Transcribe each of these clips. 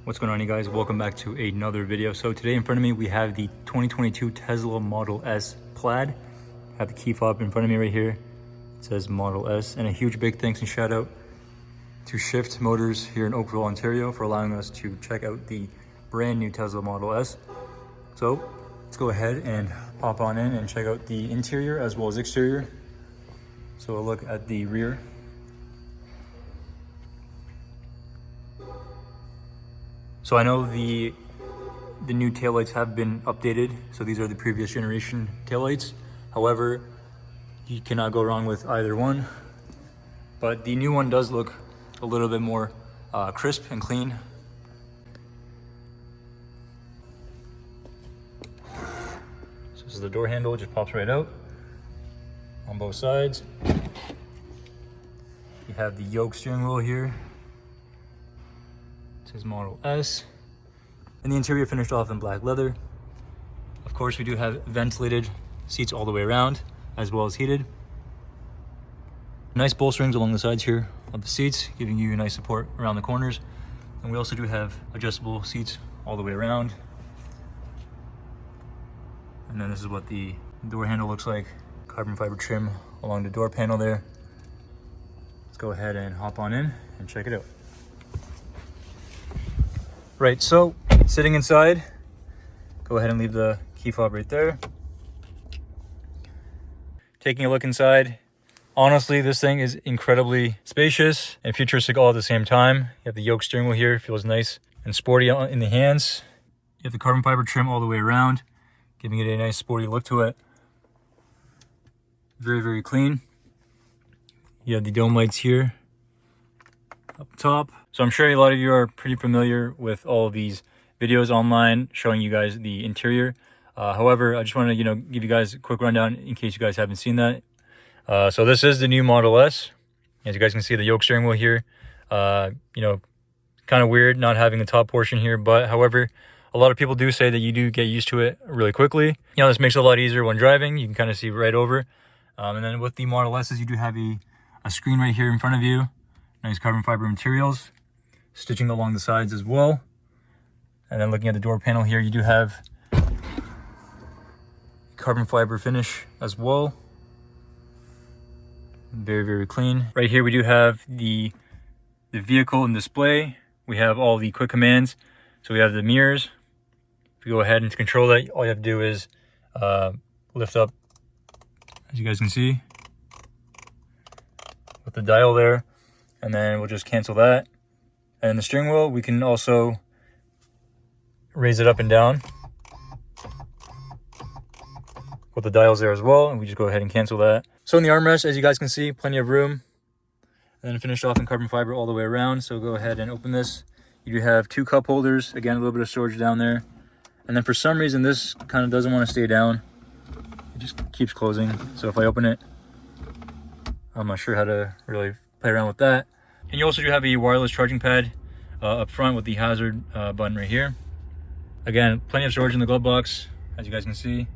What's going on, you guys? Welcome back to another video. So today in front of me we have the 2022 Tesla Model S Plaid. I have the key fob in front of me right here. It says Model S, and a huge big thanks and shout out to Shift Motors here in Oakville, Ontario for allowing us to check out the brand new Tesla Model S. So let's go ahead and pop on in and check out the interior as well as exterior. So a look at the rear. So I know the new taillights have been updated. So these are the previous generation taillights. However, you cannot go wrong with either one. But the new one does look a little bit more crisp and clean. So this is the door handle, it just pops right out on both sides. You have the yoke steering wheel here. It says Model S. And the interior finished off in black leather. Of course, we do have ventilated seats all the way around, as well as heated. Nice bolsterings along the sides here of the seats, giving you nice support around the corners. And we also do have adjustable seats all the way around. And then this is what the door handle looks like. Carbon fiber trim along the door panel there. Let's go ahead and hop on in and check it out. Right, so sitting inside, go ahead and leave the key fob right there. Taking a look inside, honestly, this thing is incredibly spacious and futuristic all at the same time. You have the yoke steering wheel here, feels nice and sporty in the hands. You have the carbon fiber trim all the way around, giving it a nice sporty look to it. Very, very clean. You have the dome lights here up top. So I'm sure a lot of you are pretty familiar with all of these videos online showing you guys the interior. However, I just want to, give you guys a quick rundown in case you guys haven't seen that. So this is the new Model S. As you guys can see, the yoke steering wheel here. Kind of weird not having the top portion here, but however, a lot of people do say that you do get used to it really quickly. This makes it a lot easier when driving. You can kind of see right over. And then with the Model S's, you do have a screen right here in front of you. Nice carbon fiber materials, stitching along the sides as well. And then looking at the door panel here, you do have carbon fiber finish as well. Very, very clean. Right here we do have the vehicle and display. We have all the quick commands. So we have the mirrors. If you go ahead and control that, all you have to do is lift up, as you guys can see, with the dial there. And then we'll just cancel that. And the steering wheel, we can also raise it up and down with the dials there as well. And we just go ahead and cancel that. So in the armrest, as you guys can see, plenty of room. And then finished off in carbon fiber all the way around. So go ahead and open this. You do have two cup holders. Again, a little bit of storage down there. And then for some reason, this kind of doesn't want to stay down. It just keeps closing. So if I open it, I'm not sure how to really play around with that. And you also do have a wireless charging pad up front with the hazard button right here. Again, plenty of storage in the glove box, as you guys can see.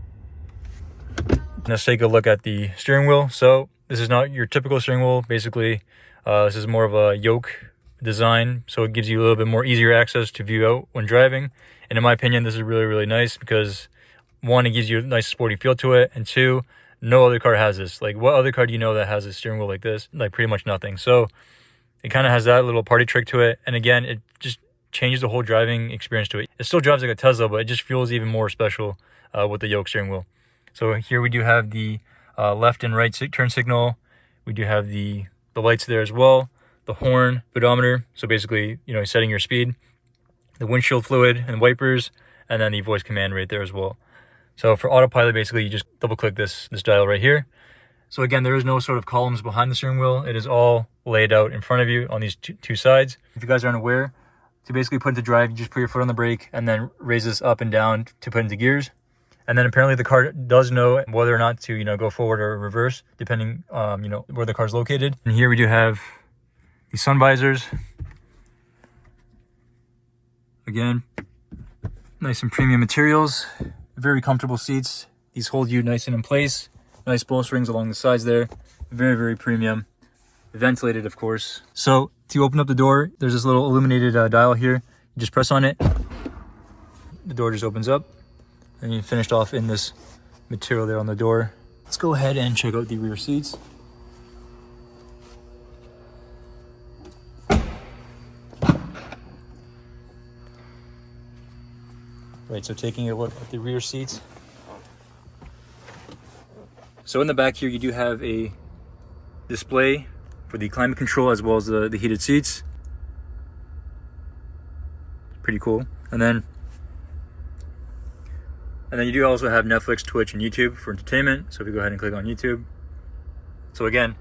Let's take a look at the steering wheel. So this is not your typical steering wheel. Basically, this is more of a yoke design. So it gives you a little bit more easier access to view out when driving. And in my opinion, this is really, really nice because one, it gives you a nice sporty feel to it. And two, no other car has this. Like, what other car do you know that has a steering wheel like this? Like, pretty much nothing. So it kind of has that little party trick to it. And again, it just changes the whole driving experience to it. It still drives like a Tesla, but it just feels even more special with the yoke steering wheel. So here we do have the left and right turn signal. We do have the lights there as well. The horn, speedometer. So basically, setting your speed. The windshield fluid and wipers. And then the voice command right there as well. So for autopilot, basically, you just double click this dial right here. So again, there is no sort of columns behind the steering wheel. It is all laid out in front of you on these two sides. If you guys aren't aware, to basically put it to drive, you just put your foot on the brake and then raise this up and down to put into gears. And then apparently the car does know whether or not to, go forward or reverse, depending, where the car's located. And here we do have the sun visors. Again, nice and premium materials, very comfortable seats. These hold you nice and in place. Nice bowstrings along the sides there. Very, very premium. Ventilated, of course. So to open up the door, there's this little illuminated dial here. You You just press on it, the door just opens up, and you finished off in this material there on the door. Let's go ahead and check out the rear seats. Right, so taking a look at the rear seats. So in the back here, you do have a display for the climate control as well as the heated seats. Pretty cool. And then you do also have Netflix, Twitch, and YouTube for entertainment. So if you go ahead and click on YouTube. So again,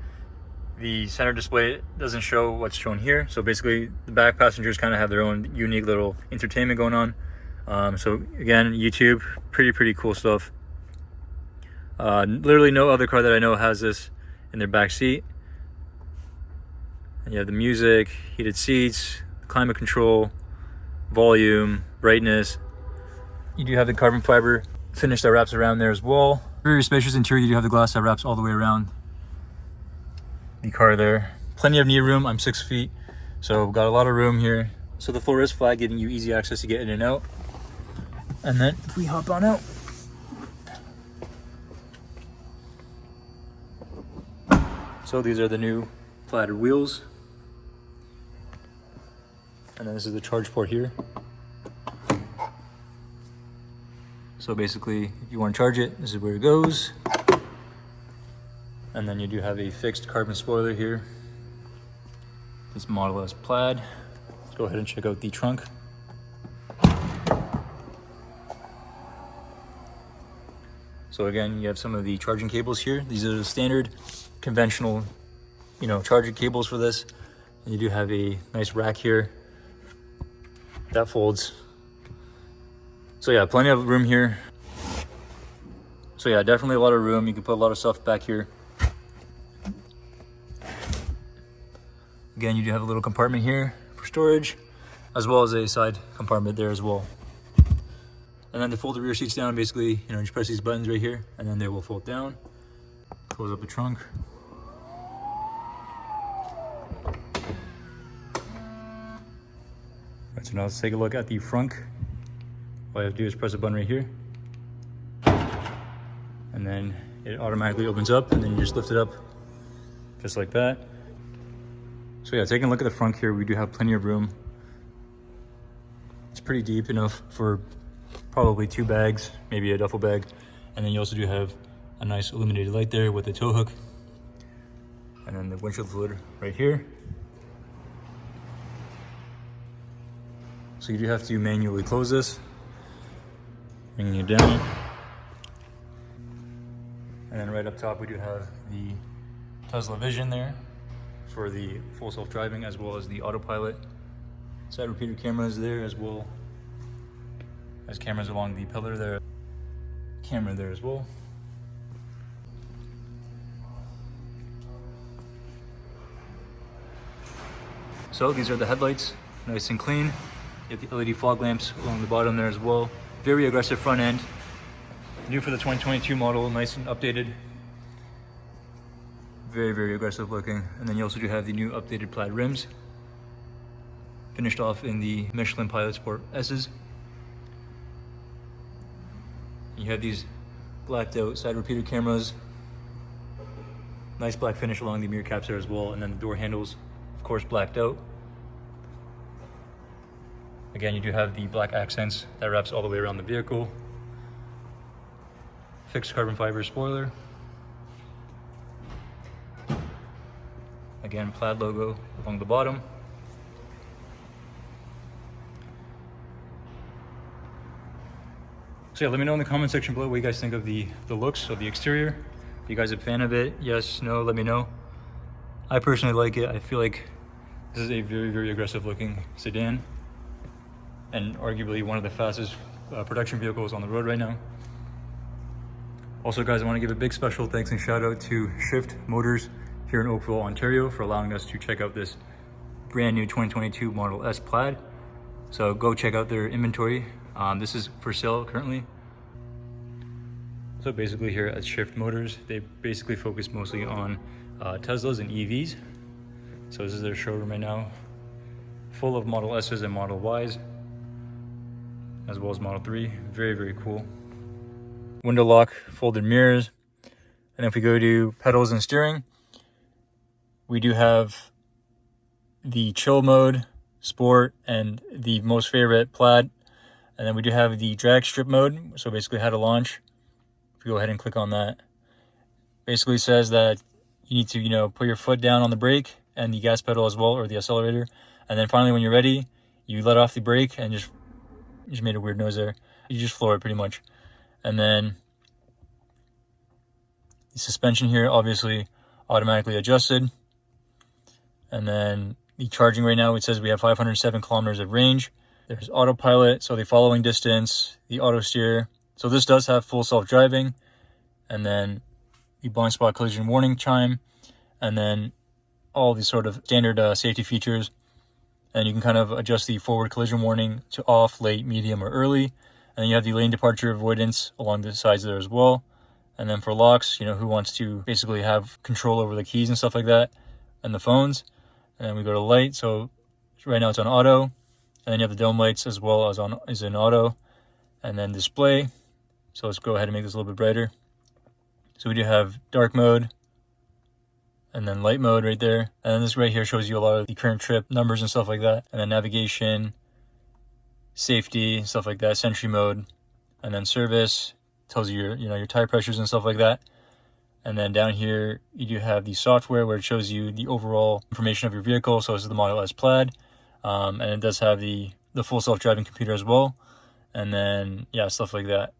the center display doesn't show what's shown here. So basically the back passengers kind of have their own unique little entertainment going on. So again, YouTube, pretty cool stuff. Literally no other car that I know has this in their back seat. And you have the music, heated seats, climate control, volume, brightness. You do have the carbon fiber finish that wraps around there as well. Very spacious interior. You do have the glass that wraps all the way around the car there. Plenty of knee room. I'm 6 feet, so got a lot of room here. So the floor is flat, giving you easy access to get in and out. And then if we hop on out, so these are the new Plaid wheels. And then this is the charge port here. So basically, if you want to charge it, this is where it goes. And then you do have a fixed carbon spoiler here. This model is Plaid. Let's go ahead and check out the trunk. So again, you have some of the charging cables here. These are the standard conventional, charging cables for this. And you do have a nice rack here that folds. So yeah, plenty of room here. So yeah, definitely a lot of room. You can put a lot of stuff back here. Again, you do have a little compartment here for storage, as well as a side compartment there as well. And then to fold the rear seats down, basically, just press these buttons right here, and then they will fold down. Close up the trunk. Right, so now let's take a look at the front. All you have to do is press a button right here, and then it automatically opens up, and then you just lift it up just like that. So yeah, taking a look at the front here, we do have plenty of room. It's pretty deep enough for probably 2 bags, maybe a duffel bag. And then you also do have a nice illuminated light there with the tow hook. And then the windshield fluid right here. So you do have to manually close this, bringing it down. And then right up top, we do have the Tesla Vision there for the full self-driving, as well as the autopilot. Side repeater cameras there, as well as cameras along the pillar there. Camera there as well. So these are the headlights, nice and clean. You have the LED fog lamps along the bottom there as well. Very aggressive front end. New for the 2022 model, nice and updated. Very aggressive looking. And then you also do have the new updated Plaid rims. Finished off in the Michelin Pilot Sport S's. You have these blacked out side repeater cameras. Nice black finish along the mirror caps there as well. And then the door handles, of course, blacked out. Again, you do have the black accents that wraps all the way around the vehicle. Fixed carbon fiber spoiler. Again, Plaid logo along the bottom. So yeah, let me know in the comment section below what you guys think of the looks of the exterior. If you guys are a fan of it, yes, no, let me know. I personally like it. I feel like this is a very aggressive looking sedan, and arguably one of the fastest production vehicles on the road right now. Also guys, I want to give a big special thanks and shout out to Shift Motors here in Oakville, Ontario, for allowing us to check out this brand new 2022 Model S Plaid. So go check out their inventory. This is for sale currently. So basically here at Shift Motors, they basically focus mostly on Teslas and EVs. So this is their showroom right now, full of Model S's and Model Ys. as well as Model 3. Very, very cool. Window lock, folded mirrors. And if we go to pedals and steering, we do have the chill mode, sport, and the most favorite Plaid. And then we do have the drag strip mode, so basically how to launch. If you go ahead and click on that, basically says that you need to, you know, put your foot down on the brake and the gas pedal as well, or the accelerator. And then finally, when you're ready, you let off the brake and just made a weird noise there. You just floor it pretty much. And then the suspension here, obviously automatically adjusted. And then the charging right now, it says we have 507 kilometers of range. There's autopilot, so the following distance, the auto steer. So this does have full self-driving. And then the blind spot collision warning chime. And then all these sort of standard safety features. And you can kind of adjust the forward collision warning to off, late, medium, or early. And then you have the lane departure avoidance along the sides there as well. And then for locks, you know, who wants to basically have control over the keys and stuff like that, and the phones. And then we go to light. So right now it's on auto. And then you have the dome lights as well as is in auto. And then display. So let's go ahead and make this a little bit brighter. So we do have dark mode, and then light mode right there. And then this right here shows you a lot of the current trip numbers and stuff like that. And then navigation, safety, stuff like that, sentry mode. And then service, tells you your tire pressures and stuff like that. And then down here, you do have the software where it shows you the overall information of your vehicle. So this is the Model S Plaid. And it does have the full self-driving computer as well. And then, yeah, stuff like that.